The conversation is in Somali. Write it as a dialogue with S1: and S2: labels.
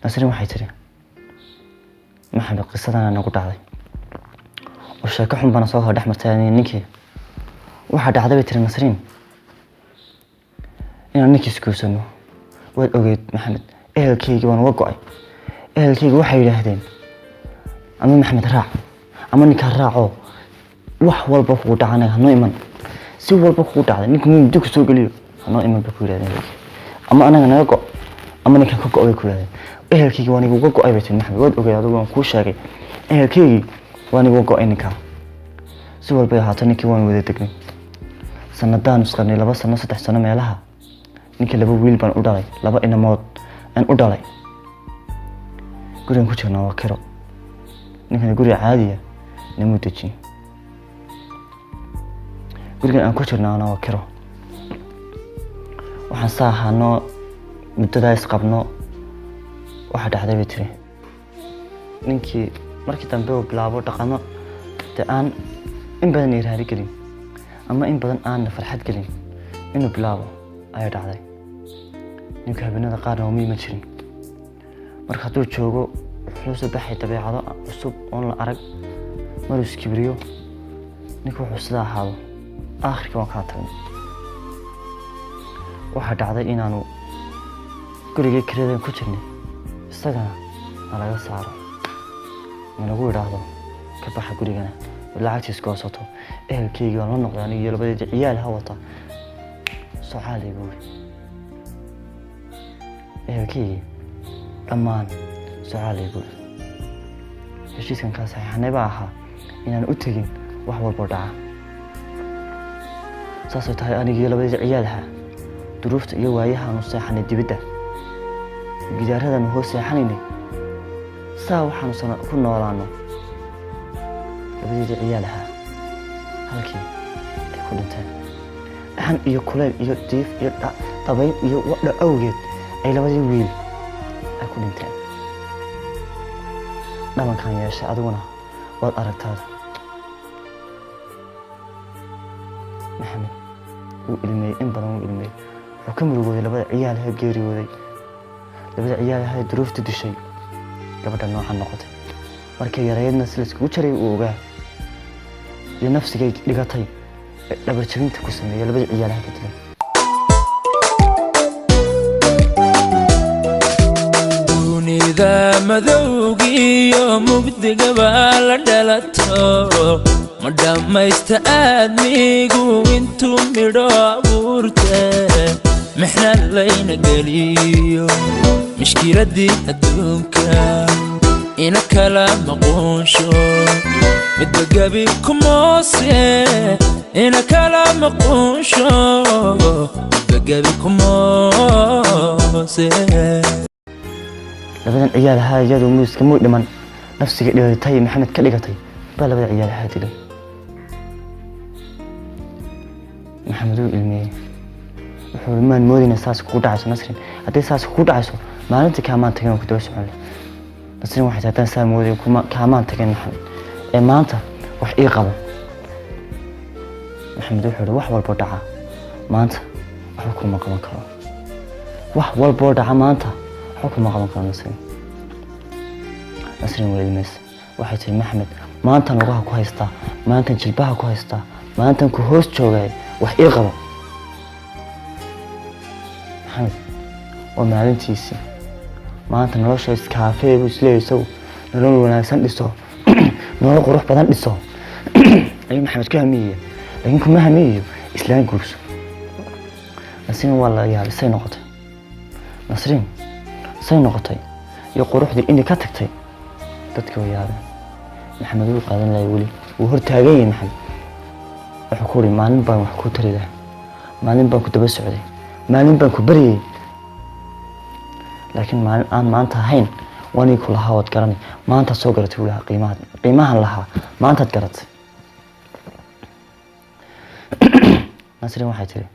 S1: nasrin waxay tiri maxamed qisadan anagu dhacday oo sheeko xun bana soo dhex martay ninkii waxa dhacday tiri nasrin inaan ninkii iskuusano waad ogeyd maxamed ehelkayga waan uga go'ay ehelkayga waxay yiraahdeen ama maxamed raac ama ninka raaco wax walba ku dhacana hanoo iman si walba ku dhacday ninku mid ku soo galiyo hanoo iman ku yiraahdeen ama anaga naga go ama ninka ka go'ay ku yiraahdeen ehelkayga waan uga go'ay bay tiri maxamed waad ogeyd adigu waan ku sheegay ehelkayga waan uga go'ay ninka si walba haato ninkii waan wada tagnay sanadaan isqarnay 2 sano 3 sano meelaha ninkii 2 wiil baan u dhalay 2 inamood aan u dhalay gurigan ku jirnaa waa kiro ninkan guri caadi ah nimo dejin gurigan aan ku jirnaa waa kiro waxaan saaxano muddada isqabno waxa dhacday bay tiri ninkii markii dambe uu bilaabo dhaqamo aan in badan iraadi gelin ama in badan aan farxad gelin inuu bilaabo ayaa dhacday ninka habeenada qaar oo ma jirin marka haduu joogo wuxuu soo baxay dabeecado cusub oo la arag maruu iskibriyo ninka wuxuu sida ahaado aakhirka waan ka tagay waxa dhacday inaanu guriga kirada ku jirnay isagana laga saaro nagu yiraahdo ka baxa gurigana lacagtiis goosato ehelkayga la noqdaan iyo labadii ciyaal ha wata Soomaali guuri ehelkayga dhammaan Soomaali guuri heshiiskan ka saxiixnay baa ahaa inaan u tagin wax walba dhaca saasoo tahay aniga labadii ciyaalaha duruufta iyo waayaha aanu seexanay dibadda gidaaradan hoos seexanaynay saa waxaanu ku noolaano labadii ciyaalaha halkii ay ku dhinteen dhaxan iyo kuleel iyo diif iyo dabayl iyo wadha awgeed ay labadii wiil ay ku dhinteen dhamankan yeeshay adiguna waad aragtaada maxamed uu ilmay in badan uu ilmay wuxuu ka murugooday labada ciyaalaha geeriyooday labada ciyaalaha duruufta dishay gabadha noocan noqotay markay yareedna si isku jiray uu ogaa iyo nafsigay dhigatay dhabar jabinta ku sameeyay labada ciyaalaha ka dilay
S2: dunida madowgiyo mugdiga baa la dhalato ma dhamaysta aadmigu intuu midho abuurte mixna layna geliyo mishkiladii adduunka ina kala maqonsho midagabi kumose ina kala maqonsho midagabi kumose
S1: labadan ciyaalaha iyadu muuska muu dhiman nafsiga dhigatay maxamed ka dhigatay baa labada ciyaalaha dilay maxamed uu ilmiyay wuxuu maan moodina saas ku dhacayso nasrin haddii saas ku dhacayso maalintii kaamaan tagin ku daba socon nasrin waxay tahay saa mooday kuma kaamaan tagin maxamed ee maanta wax ii qabo maxamed wuxuu wax walba dhaca maanta wax kuma qaban karo wax walba dhaca maanta wax kuma qaban karo nasrin weelmees waxay tahay maxamed maanta lugaha ku haystaa maanta jilbaha ku haystaa maanta ku hoos joogay wax ii qabo maxamed oo maalintiisi maanta nolosha iskaafee buu isleeyahay nolol wanaagsan dhiso nolol qurux badan dhiso ayuu maxamed ka hamiyay laakiin kuma hamiyo islaan guurso nasrin waa la yaabisay noqotay nasrin say noqotay iyo quruxdii inay ka tagtay dadka way yaabeen maxamed uu qaadan lahay wali uu hor taagan yahay maxamed wuxuu ku yiri maalin baan wax ku tari lahaa maalin baan ku daba socday maalin baan ku bariyay laakiin maalin aan maanta ahayn wani ku lahaa wad garanay maanta soo garatay walaha qiimaha lahaa maanta garatay nasrin waxay tiri